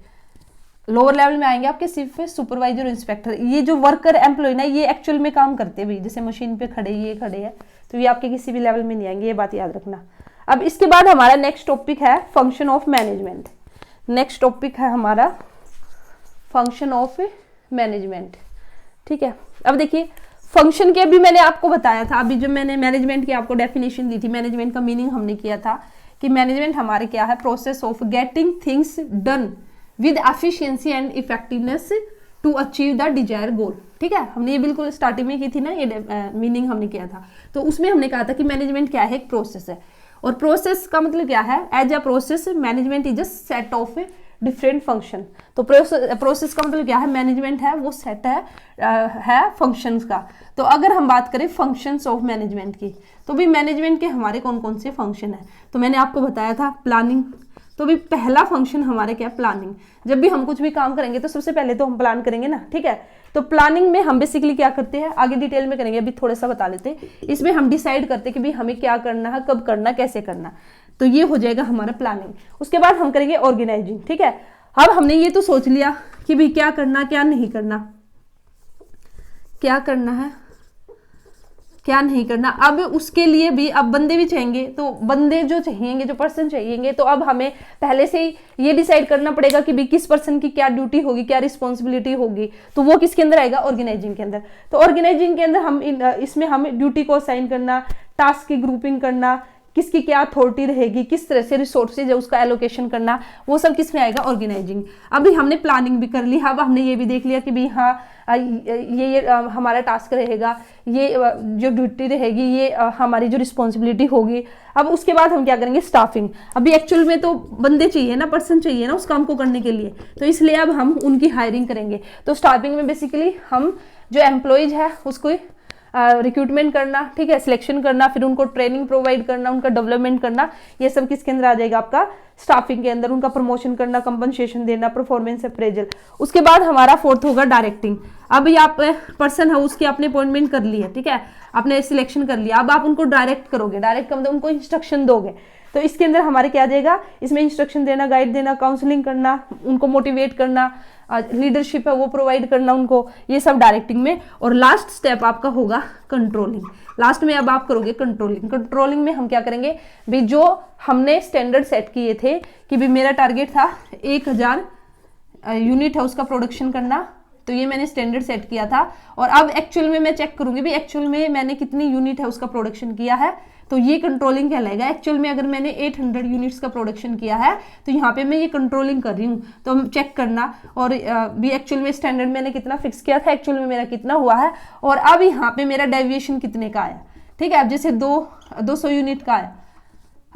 लोअर लेवल में आएंगे आपके सिर्फ सुपरवाइजर और इंस्पेक्टर। ये जो वर्कर एम्प्लॉय ना, ये एक्चुअल में काम करते हैं भाई, जैसे मशीन पे खड़े ये खड़े हैं, तो ये आपके किसी भी लेवल में नहीं आएंगे, ये बात याद रखना। अब इसके बाद हमारा नेक्स्ट टॉपिक है function of management. Next topic है हमारा फंक्शन ऑफ मैनेजमेंट। ठीक है, अब देखिए फंक्शन के अभी मैंने आपको बताया था, अभी जो मैंने मैनेजमेंट की आपको डेफिनेशन दी थी, मैनेजमेंट का मीनिंग हमने किया था कि मैनेजमेंट हमारे क्या है, process of getting things done with efficiency and effectiveness to achieve the desire goal. ठीक है, हमने ये बिल्कुल स्टार्टिंग में की थी ना, ये मीनिंग हमने किया था। तो उसमें हमने कहा था कि मैनेजमेंट क्या है, एक प्रोसेस है, और प्रोसेस का मतलब क्या है, as a process management is a set of different function. तो प्रोसेस का मतलब क्या है, मैनेजमेंट है वो सेट है फंक्शंस का। तो अगर हम बात करें फंक्शंस ऑफ मैनेजमेंट की, तो भी मैनेजमेंट के हमारे कौन कौन से फंक्शन है, तो मैंने आपको बताया था प्लानिंग। तो भी पहला फंक्शन हमारे क्या है, प्लानिंग। जब भी हम कुछ भी काम करेंगे तो सबसे पहले तो हम प्लान करेंगे ना। ठीक है, तो प्लानिंग में हम बेसिकली क्या करते हैं, आगे डिटेल में करेंगे, अभी थोड़ा सा बता लेते हैं। इसमें हम डिसाइड करते हैं कि भाई हमें क्या करना है, कब करना, कैसे करना, तो ये हो जाएगा हमारा प्लानिंग। उसके बाद हम करेंगे ऑर्गेनाइजिंग। ठीक है, अब हमने ये तो सोच लिया कि भाई क्या करना क्या नहीं करना, क्या करना है क्या नहीं करना। अब उसके लिए भी अब बंदे भी चाहिए, तो बंदे जो चाहिएंगे, जो पर्सन चाहिएंगे, तो अब हमें पहले से ही ये डिसाइड करना पड़ेगा कि भाई किस पर्सन की क्या ड्यूटी होगी, क्या रिस्पॉन्सिबिलिटी होगी। तो वो किसके अंदर आएगा, ऑर्गेनाइजिंग के अंदर। तो ऑर्गेनाइजिंग के अंदर हम इसमें हमें ड्यूटी को असाइन करना, टास्क की ग्रुपिंग करना, किसकी क्या अथॉरिटी रहेगी, किस तरह से रिसोर्सेज है उसका एलोकेशन करना, वो सब किस में आएगा, ऑर्गेनाइजिंग। अभी हमने प्लानिंग भी कर ली, अब हमने ये भी देख लिया कि भाई हाँ ये हमारा टास्क रहेगा, ये जो ड्यूटी रहेगी, ये हमारी जो रिस्पॉन्सिबिलिटी होगी। अब उसके बाद हम क्या करेंगे, स्टाफिंग। अभी एक्चुअल में तो बंदे चाहिए ना, पर्सन चाहिए ना उस काम को करने के लिए, तो इसलिए अब हम उनकी हायरिंग करेंगे। तो स्टाफिंग में बेसिकली हम जो एम्प्लॉयज है उसको रिक्रूटमेंट करना, ठीक है, सिलेक्शन करना, फिर उनको ट्रेनिंग प्रोवाइड करना, उनका डेवलपमेंट करना, ये सब किसके अंदर आ जाएगा, आपका स्टाफिंग के अंदर। उनका प्रमोशन करना, कंपनसेशन देना, परफॉर्मेंस अप्रेजल। उसके बाद हमारा फोर्थ होगा डायरेक्टिंग। अब ये आप पर्सन है उसकी आपने अपॉइंटमेंट कर ली है, ठीक है, आपने सिलेक्शन कर लिया, अब आप उनको डायरेक्ट करोगे। डायरेक्ट का मतलब उनको इंस्ट्रक्शन दोगे। तो इसके अंदर हमारे क्या आ जाएगा, इसमें इंस्ट्रक्शन देना, गाइड देना, काउंसलिंग करना, उनको मोटिवेट करना, लीडरशिप है वो प्रोवाइड करना उनको, ये सब डायरेक्टिंग में। और लास्ट स्टेप आपका होगा कंट्रोलिंग। लास्ट में अब आप करोगे कंट्रोलिंग। कंट्रोलिंग में हम क्या करेंगे, भाई जो हमने स्टैंडर्ड सेट किए थे कि भाई मेरा टारगेट था 1000 यूनिट है उसका प्रोडक्शन करना, तो ये मैंने स्टैंडर्ड सेट किया था, और अब एक्चुअल में मैं चेक करूंगी भाई एक्चुअल में मैंने कितनी यूनिट है उसका प्रोडक्शन किया है, तो ये कंट्रोलिंग कहलाएगा। एक्चुअल में अगर मैंने 800 यूनिट्स का प्रोडक्शन किया है तो यहाँ पे मैं ये कंट्रोलिंग कर रही हूँ, तो चेक करना। और भी एक्चुअल में स्टैंडर्ड मैंने कितना फिक्स किया था, एक्चुअल में मेरा कितना हुआ है, और अब यहाँ पे मेरा डेविएशन कितने का आया, ठीक है। अब जैसे 200 यूनिट का आया,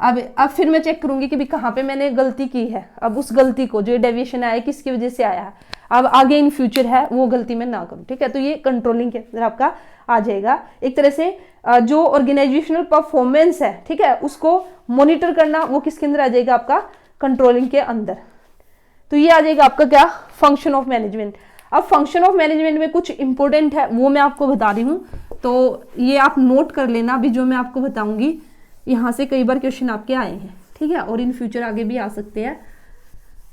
अब फिर मैं चेक करूंगी कि भी कहाँ पे मैंने गलती की है। अब उस गलती को जो डेविएशन आया किसकी वजह से आया है, अब आगे इन फ्यूचर है वो गलती मैं ना करूं, ठीक है। तो ये कंट्रोलिंग के अंदर आपका आ जाएगा। एक तरह से जो ऑर्गेनाइजेशनल परफॉर्मेंस है, ठीक है, उसको मॉनिटर करना, वो किसके अंदर आ जाएगा, आपका कंट्रोलिंग के अंदर। तो ये आ जाएगा आपका क्या, फंक्शन ऑफ मैनेजमेंट। अब फंक्शन ऑफ मैनेजमेंट में कुछ इंपॉर्टेंट है वो मैं आपको बता रही हूँ, तो ये आप नोट कर लेना। अभी जो मैं आपको बताऊंगी यहाँ से कई बार क्वेश्चन आपके आए हैं, ठीक है, और इन फ्यूचर आगे भी आ सकते हैं।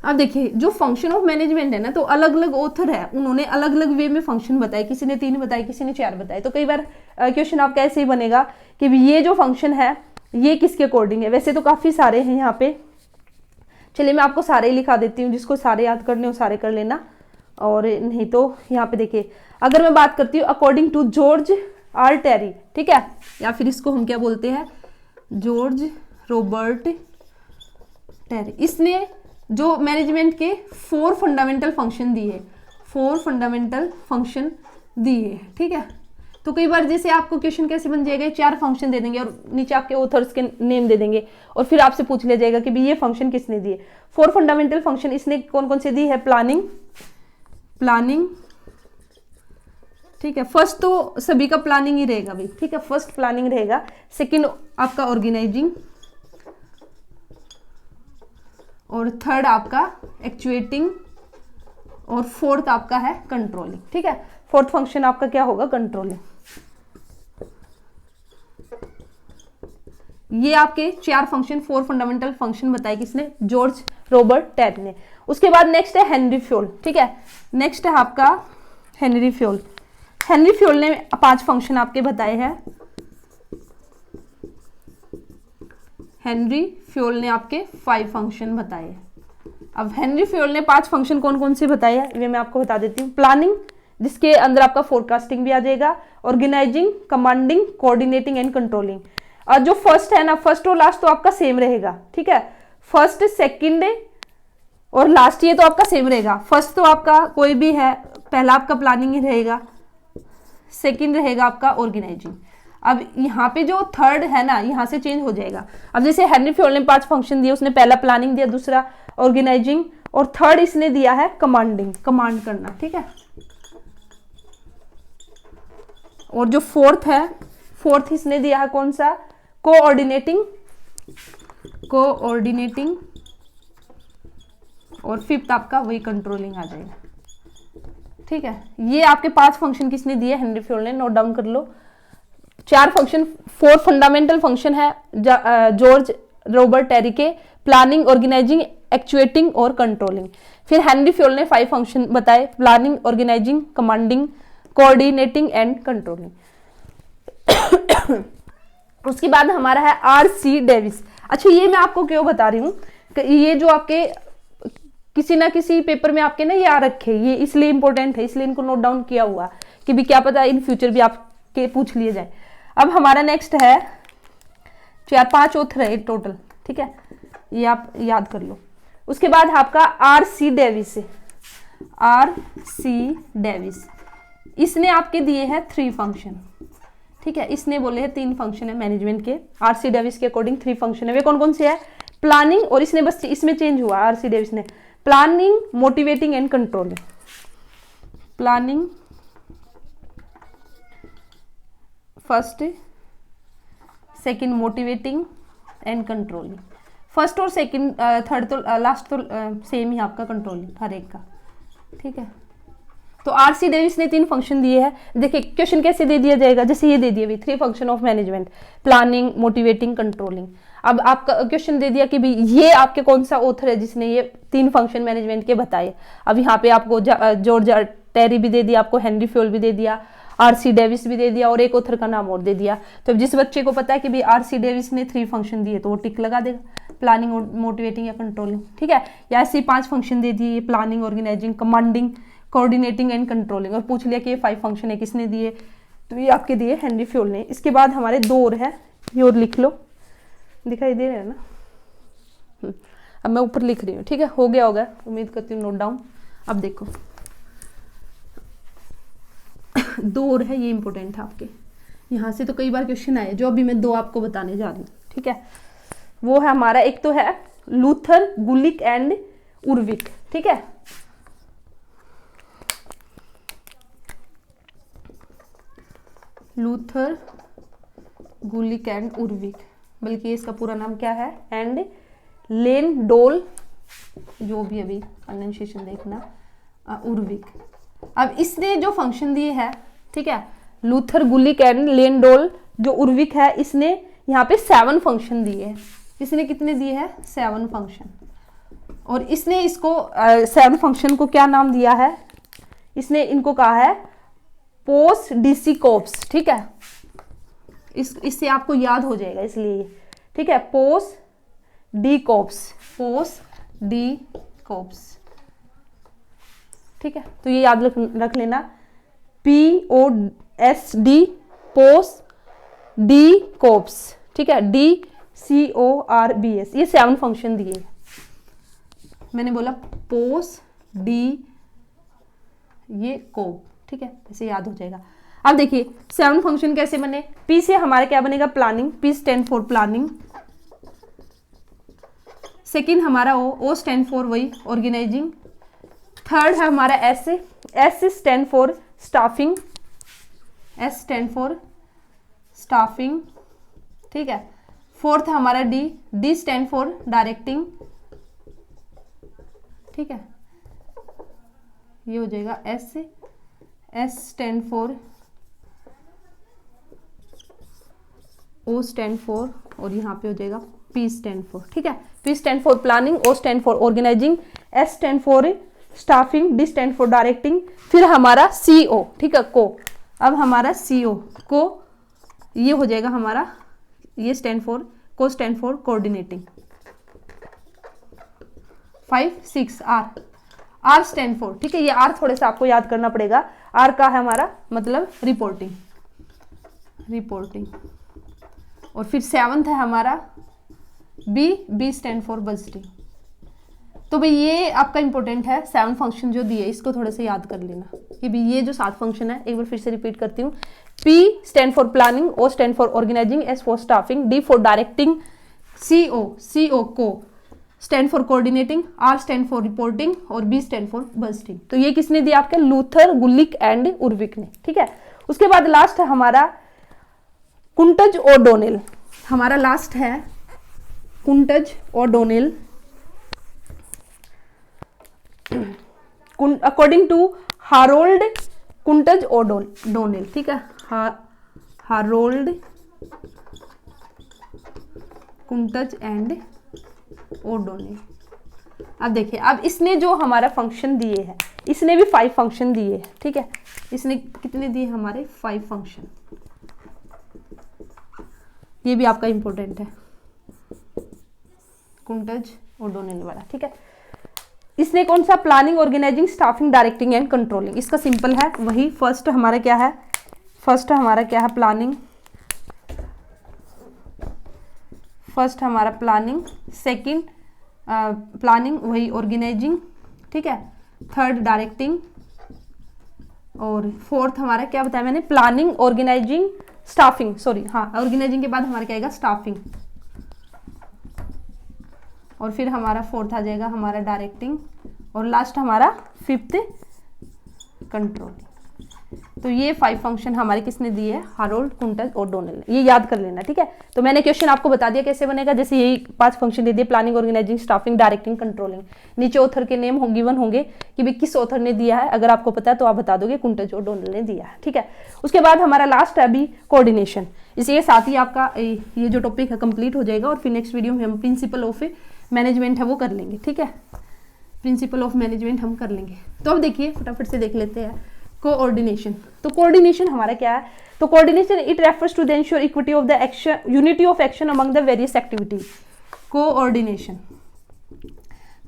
अब देखिए जो फंक्शन ऑफ मैनेजमेंट है ना, तो अलग अलग ऑथर है, उन्होंने अलग अलग वे में फंक्शन बताए, किसी ने 3 बताए, किसी ने 4 बताए। तो कई बार क्वेश्चन आपका ऐसे ही बनेगा कि ये जो फंक्शन है ये किसके अकॉर्डिंग है। वैसे तो काफी सारे हैं यहाँ पे, चलिए मैं आपको सारे ही लिखा देती हूँ, जिसको सारे याद करने हो सारे कर लेना, और नहीं तो यहाँ पे देखिए अगर मैं बात करती हूँ according to George R Terry, ठीक है, या फिर इसको हम क्या बोलते हैं, जॉर्ज रॉबर्ट टेरी। इसने जो मैनेजमेंट के 4 फंडामेंटल फंक्शन दिए, 4 फंडामेंटल फंक्शन दिए, ठीक है। तो कई बार जैसे आपको क्वेश्चन कैसे बन जाएगा, 4 फंक्शन दे देंगे और नीचे आपके ऑथर्स के नेम दे देंगे, और फिर आपसे पूछ लिया जाएगा कि भी ये फंक्शन किसने दिए। 4 फंडामेंटल फंक्शन इसने कौन कौन से दी है, प्लानिंग, ठीक है। फर्स्ट तो सभी का प्लानिंग ही रहेगा भाई, ठीक है, फर्स्ट प्लानिंग रहेगा। सेकंड आपका और थर्ड आपका एक्चुएटिंग, और फोर्थ आपका है कंट्रोलिंग। ठीक है, फोर्थ फंक्शन आपका क्या होगा? कंट्रोलिंग। ये आपके 4 फंक्शन, 4 फंडामेंटल फंक्शन बताए किसने? जॉर्ज रॉबर्ट टेरी ने। उसके बाद नेक्स्ट है हेनरी फ्योल। ठीक है, नेक्स्ट है आपका हेनरी फ्योल। हेनरी फ्योल ने 5 फंक्शन आपके बताए हैं। हेनरी फ्योल ने आपके 5 फंक्शन बताए। अब हेनरी फ्योल ने 5 फंक्शन कौन कौन से बताए हैं ये मैं आपको बता देती हूँ। प्लानिंग, जिसके अंदर आपका फोरकास्टिंग भी आ जाएगा, organising, commanding, coordinating and controlling. और जो फर्स्ट है ना, फर्स्ट और लास्ट तो आपका सेम रहेगा। ठीक है, फर्स्ट, सेकंड और लास्ट ये तो आपका सेम रहेगा। फर्स्ट तो आपका कोई भी है, पहला आपका प्लानिंग ही रहेगा, सेकंड रहेगा आपका ऑर्गेनाइजिंग। अब यहाँ पे जो थर्ड है ना, यहाँ से चेंज हो जाएगा। अब जैसे हेनरी फ्योल ने 5 फंक्शन दिए, उसने पहला प्लानिंग दिया, दूसरा ऑर्गेनाइजिंग, और थर्ड इसने दिया है कमांडिंग, कमांड करना। ठीक है, और जो फोर्थ है, फोर्थ इसने दिया है कौन सा? कोऑर्डिनेटिंग, कोऑर्डिनेटिंग, और फिफ्थ आपका वही कंट्रोलिंग आ जाएगा। ठीक है, ये आपके 5 फंक्शन किसने दिए? हेनरी फ्योल ने। नोट डाउन कर लो। 4 फंक्शन, 4 फंडामेंटल फंक्शन है जॉर्ज रॉबर्ट टेरी के, प्लानिंग, ऑर्गेनाइजिंग, एक्चुएटिंग और कंट्रोलिंग। फिर हेनरी फ्योल ने 5 फंक्शन बताए, planning, organising, commanding, coordinating and controlling. उसके बाद हमारा है आर.सी. डेविस। अच्छा, ये मैं आपको क्यों बता रही हूँ, ये जो आपके किसी ना किसी पेपर में आपके ना ये आ रखे, ये इसलिए इंपॉर्टेंट है, इसलिए इनको नोट डाउन किया हुआ कि भी क्या पता इन फ्यूचर भी आपके पूछ लिए जाए। अब हमारा नेक्स्ट है 4-5 ऑथर है टोटल। ठीक है, ये आप याद कर लो। उसके बाद आपका आर.सी. डेविस है। आर.सी. डेविस, इसने आपके दिए हैं 3 फंक्शन। ठीक है, इसने बोले हैं 3 फंक्शन है मैनेजमेंट के। आर.सी. डेविस के अकॉर्डिंग 3 फंक्शन है। वे कौन कौन से है? प्लानिंग, और इसने बस इसमें चेंज हुआ आर.सी. डेविस ने, planning, motivating and controlling. Planning first, second motivating and controlling. First और सेकंड, थर्ड तो लास्ट तो सेम ही आपका कंट्रोलिंग हर एक का। ठीक है, तो आर.सी. डेविस ने 3 फंक्शन दिए हैं। देखिए क्वेश्चन कैसे दे दिया जाएगा, जैसे ये दे दिया भी 3 function of management, planning, motivating, controlling. अब आपका क्वेश्चन दे दिया कि भी ये आपके कौन सा ऑथर है जिसने ये 3 फंक्शन मैनेजमेंट के बताए। अब यहाँ पे आपको जॉर्ज टेरी भी दे दिया, आपको हेनरी फ्योल भी दे दिया, आर.सी. डेविस भी दे दिया, और एक ऑथर का नाम और दे दिया। तो जिस बच्चे को पता है कि भी आर.सी. डेविस ने 3 फंक्शन दिए तो वो टिक लगा देगा, प्लानिंग, मोटिवेटिंग या कंट्रोलिंग। ठीक है, या ऐसे 5 फंक्शन दे दिए, planning, organising, commanding, coordinating and controlling, और पूछ लिया कि ये 5 फंक्शन है किसने दिए, तो ये आपके दिए हेनरी फ्योल ने। इसके बाद हमारे 2 और है, ये और लिख लो, दिखाई दे रहे हैं ना। अब मैं ऊपर लिख रही हूँ। ठीक है, हो गया होगा, उम्मीद करती हूँ नोट डाउन। अब देखो 2 और है, ये इंपॉर्टेंट है आपके, यहाँ से तो कई बार क्वेश्चन आए, जो अभी मैं 2 आपको बताने जा रही हूँ। ठीक है, वो है हमारा, एक तो है लूथर, गुलिक एंड उर्विक। ठीक है, लूथर, गुलिक एंड उर्विक, बल्कि इसका पूरा नाम क्या है, एंड लेन डोल, जो भी अभी प्रोनाउंसिएशन देखना, उर्विक। अब इसने जो फंक्शन दिए हैं, ठीक है, लूथर, गुलिक एंड लेन डोल, जो उर्विक है, इसने यहाँ पे 7 फंक्शन दिए हैं। इसने कितने दिए हैं? 7 फंक्शन। और इसने इसको 7 फंक्शन को क्या नाम दिया है? इसने इनको कहा है पोस्ट डिसिकोप्स। ठीक है, इससे आपको याद हो जाएगा इसलिए। ठीक है, पोस्ट डिकोप्स, पोस्ट डिकोप्स। ठीक है, तो ये याद रख लेना, POSD, पोस्ट डिकोप्स। ठीक है, DCORBS, ये 7 फंक्शन दिए। मैंने बोला पोस्ट डी, ये कोप। ठीक है, ऐसे याद हो जाएगा। अब देखिए 7 फंक्शन कैसे बने। P से हमारे क्या बनेगा? Planning, P stand for planning. Second हमारा O स्टैंड फॉर वही ऑर्गेनाइजिंग। थर्ड है हमारा S stand for staffing, S stand for staffing. ठीक है, फोर्थ है हमारा D स्टैंड फॉर डायरेक्टिंग, ठीक है, ये हो जाएगा S, S stand for, O stand for, और यहाँ पे हो जाएगा पी स्टैंड फॉर। ठीक है, P stand for planning, O stand for organising, S stand for staffing, D stand for directing, फिर हमारा सीओ। ठीक है, को, अब हमारा सीओ को ये हो जाएगा हमारा, ये stand for, co stand for coordinating. 5 6 R, R stand for, ठीक है, ये आर थोड़े से आपको याद करना पड़ेगा। आर का है हमारा मतलब रिपोर्टिंग, रिपोर्टिंग। और फिर 7th है हमारा B, B stand for budgeting. तो भाई ये आपका इंपॉर्टेंट है, 7 फंक्शन जो दिए इसको थोड़े से याद कर लेना कि भाई ये जो 7 फंक्शन है, एक बार फिर से रिपीट करती हूँ। P stand for planning, O stand for organising, S for staffing, D for directing, CO, CO को stand for coordinating, R stand for reporting, और बी स्टैंड फॉर बजटिंग। तो ये किसने दिया आपके? लूथर, गुलिक एंड उर्विक ने। ठीक है, उसके बाद लास्ट है हमारा कुंटज ओडोनेल। हमारा लास्ट है Koontz O'Donnell. According to Harold Koontz O'Donnell. ठीक है, हारोल्ड कुंटज एंड ओडोनेल। अब देखिए, अब इसने जो हमारा फंक्शन दिए हैं, इसने भी 5 फंक्शन दिए हैं। ठीक है, इसने कितने दिए हमारे? 5 फंक्शन। ये भी आपका इंपॉर्टेंट है, कुंटज ओडोनेल वाला। ठीक है, इसने कौन सा? Planning, organising, staffing, directing and controlling. इसका सिंपल है वही। फर्स्ट हमारा क्या है? फर्स्ट हमारा क्या है? प्लानिंग। फर्स्ट हमारा प्लानिंग, सेकंड प्लानिंग वही ऑर्गेनाइजिंग। ठीक है, थर्ड डायरेक्टिंग, और फोर्थ हमारा क्या बताया मैंने? Planning, organising, staffing. सॉरी, हाँ, ऑर्गेनाइजिंग के बाद हमारा क्या आएगा? स्टाफिंग। और फिर हमारा फोर्थ आ जाएगा हमारा डायरेक्टिंग, और लास्ट हमारा 5th कंट्रोलिंग। तो ये 5 फंक्शन हमारे किसने दिए है? हारोल्ड कुंटज ओडोनेल ने। ये याद कर लेना। ठीक है, तो मैंने क्वेश्चन आपको बता दिया कैसे बनेगा। जैसे यही 5 फंक्शन दे दिए, planning, organising, staffing, directing, controlling. नीचे ऑथर के नेम गिवन होंगे कि भाई किस ऑथर ने दिया है। अगर आपको पता है तो आप बता दोगे कुंटज ओडोनेल ने दिया है। ठीक है, उसके बाद हमारा लास्ट है अभी कोऑर्डिनेशन। इसके साथ ही आपका ये जो टॉपिक है कंप्लीट हो जाएगा, और फिर नेक्स्ट वीडियो में हम प्रिंसिपल ऑफ मैनेजमेंट है वो कर लेंगे। ठीक है, प्रिंसिपल ऑफ मैनेजमेंट हम कर लेंगे। तो अब देखिए, फटाफट से देख लेते हैं कोऑर्डिनेशन। तो कोऑर्डिनेशन हमारा क्या है? तो coordination it refers to the ensure equity of the action, unity of action among the various activities. Coordination,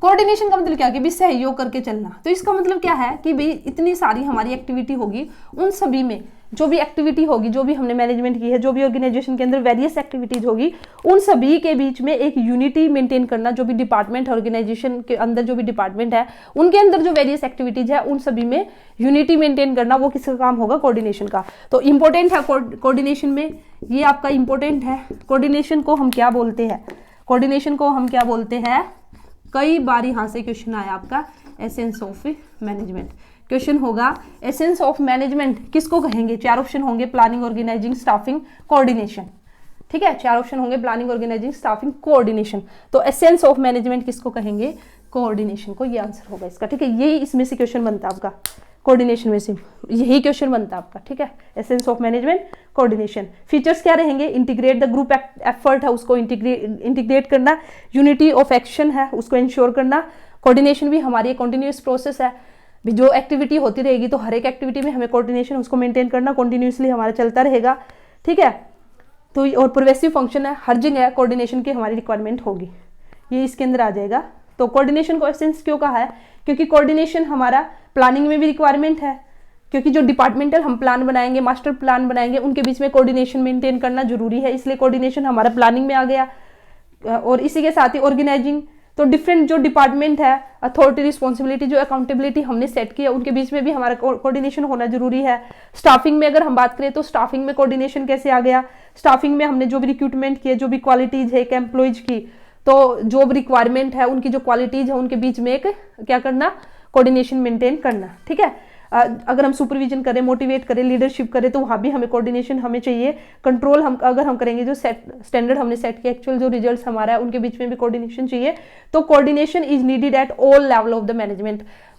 coordination का मतलब क्या कि भाई सहयोग करके चलना। तो इसका मतलब क्या है कि भाई इतनी सारी हमारी एक्टिविटी होगी, उन सभी में जो भी एक्टिविटी होगी, जो भी हमने मैनेजमेंट की है, जो भी ऑर्गेनाइजेशन के अंदर वेरियस एक्टिविटीज होगी, उन सभी के बीच में एक यूनिटी मेंटेन करना। जो भी डिपार्टमेंट है ऑर्गेनाइजेशन के अंदर, जो भी डिपार्टमेंट है उनके अंदर जो वेरियस एक्टिविटीज है, उन सभी में यूनिटी मेंटेन करना, वो किसका काम होगा? कोऑर्डिनेशन का। तो इंपॉर्टेंट है कोऑर्डिनेशन में, ये आपका इंपॉर्टेंट है। कोऑर्डिनेशन को हम क्या बोलते हैं? कोऑर्डिनेशन को हम क्या बोलते हैं? कई बार यहाँ से क्वेश्चन आया आपका, एसेंस ऑफ मैनेजमेंट। क्वेश्चन होगा एसेंस ऑफ मैनेजमेंट किसको कहेंगे? 4 ऑप्शन होंगे, प्लानिंग, ऑर्गेनाइजिंग, स्टाफिंग, कोऑर्डिनेशन। ठीक है, 4 ऑप्शन होंगे, प्लानिंग, ऑर्गेनाइजिंग, स्टाफिंग, कोऑर्डिनेशन। तो एसेंस ऑफ मैनेजमेंट किसको कहेंगे? कोऑर्डिनेशन को। ये आंसर होगा इसका। ठीक है, यही इसमें से क्वेश्चन बनता है आपका, कोऑर्डिनेशन में से यही क्वेश्चन बनता है आपका। ठीक है, essence of management, coordination. Features क्या रहेंगे? इंटीग्रेट द ग्रुप एफर्ट है, उसको इंटीग्रेट करना। यूनिटी ऑफ एक्शन है, उसको इंश्योर करना। कोऑर्डिनेशन भी हमारी कंटिन्यूअस प्रोसेस है, जो एक्टिविटी होती रहेगी तो हर एक एक्टिविटी में हमें कोऑर्डिनेशन उसको मेंटेन करना, कंटिन्यूअसली हमारा चलता रहेगा। ठीक है, तो और प्रोग्रेसिव फंक्शन है, हर जगह कोऑर्डिनेशन की हमारी रिक्वायरमेंट होगी, ये इसके अंदर आ जाएगा। तो कोऑर्डिनेशन को एसेंस क्यों कहा है? क्योंकि कोऑर्डिनेशन हमारा प्लानिंग में भी रिक्वायरमेंट है, क्योंकि जो डिपार्टमेंटल हम प्लान बनाएंगे, मास्टर प्लान बनाएंगे, उनके बीच में कोऑर्डिनेशन मेंटेन करना जरूरी है, इसलिए कोऑर्डिनेशन हमारा प्लानिंग में आ गया। और इसी के साथ ही ऑर्गेनाइजिंग, तो डिफरेंट जो डिपार्टमेंट है, अथॉरिटी, रिस्पॉन्सिबिलिटी, जो अकाउंटेबिलिटी हमने सेट किया, उनके बीच में भी हमारा कोऑर्डिनेशन होना जरूरी है। स्टाफिंग में अगर हम बात करें तो स्टाफिंग में कोऑर्डिनेशन कैसे आ गया? स्टाफिंग में हमने जो भी रिक्रूटमेंट किए, जो भी क्वालिटीज है एक एम्प्लॉयज की, तो जो रिक्वायरमेंट है उनकी जो क्वालिटीज है उनके बीच में एक क्या करना? कोऑर्डिनेशन मेंटेन करना। ठीक है, अगर हम सुपरविजन करें, मोटिवेट करें, लीडरशिप करें, तो वहाँ भी हमें कोऑर्डिनेशन हमें चाहिए। कंट्रोल हम अगर हम करेंगे, जो स्टैंडर्ड हमने सेट किया, एक्चुअल जो रिजल्ट्स हमारा है उनके बीच में भी कोऑर्डिनेशन चाहिए। तो coordination is needed at all level of the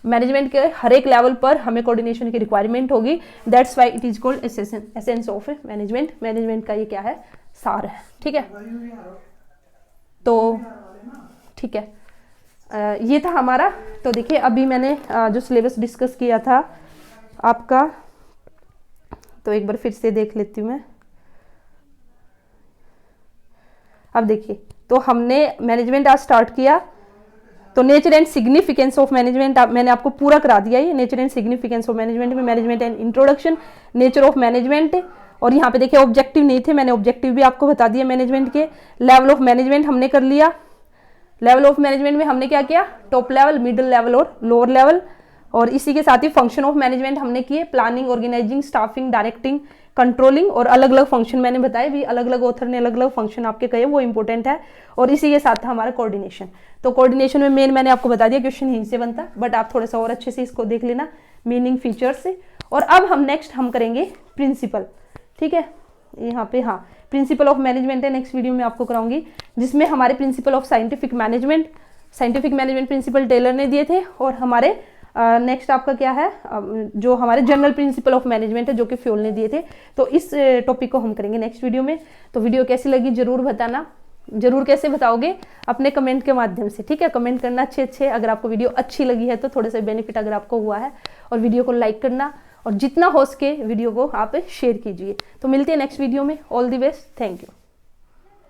management के हर एक लेवल पर हमें कोऑर्डिनेशन की रिक्वायरमेंट होगी। That's why it is called essence of management का ये क्या है, सार है। ठीक है, तो ठीक है, ये था हमारा। तो देखिए अभी मैंने जो सिलेबस डिस्कस किया था आपका, तो एक बार फिर से देख लेती हूँ मैं। अब देखिए, तो हमने मैनेजमेंट आज स्टार्ट किया, तो nature and significance of management मैंने आपको पूरा करा दिया। ये nature and significance of management में management and introduction, nature of management, और यहाँ पे देखिए ऑब्जेक्टिव नहीं थे, मैंने ऑब्जेक्टिव भी आपको बता दिया मैनेजमेंट के। लेवल ऑफ मैनेजमेंट हमने कर लिया। लेवल ऑफ मैनेजमेंट में हमने क्या किया, टॉप लेवल, मिडिल लेवल और लोअर लेवल। और इसी के साथ ही फंक्शन ऑफ मैनेजमेंट हमने किए, planning, organising, staffing, directing, controlling, और अलग अलग फंक्शन मैंने बताए भी, अलग अलग ऑथर ने अलग अलग फंक्शन आपके कहे, वो इंपॉर्टेंट है। और इसी के साथ था हमारा कोऑर्डिनेशन। तो कोऑर्डिनेशन में मेन मैंने आपको बता दिया, क्वेश्चन यहीं से बनता, बट आप थोड़ा सा और अच्छे से इसको देख लेना, मीनिंग, फीचर्स से। और अब हम नेक्स्ट हम करेंगे प्रिंसिपल। ठीक है, यहाँ पे हाँ प्रिंसिपल ऑफ मैनेजमेंट है, नेक्स्ट वीडियो में आपको कराऊंगी, जिसमें हमारे principle of scientific management principle Taylor ने दिए थे। और हमारे नेक्स्ट आपका क्या है, जो हमारे जनरल प्रिंसिपल ऑफ मैनेजमेंट है, जो कि फ्योल ने दिए थे। तो इस टॉपिक को हम करेंगे नेक्स्ट वीडियो में। तो वीडियो कैसी लगी जरूर बताना। जरूर कैसे बताओगे, अपने कमेंट के माध्यम से। ठीक है, कमेंट करना अच्छे। अगर आपको वीडियो अच्छी लगी है तो थोड़ा सा बेनिफिट अगर आपको हुआ है, और वीडियो को लाइक करना, और जितना हो सके वीडियो को आप शेयर कीजिए। तो मिलते हैं नेक्स्ट वीडियो में। All the best, thank you.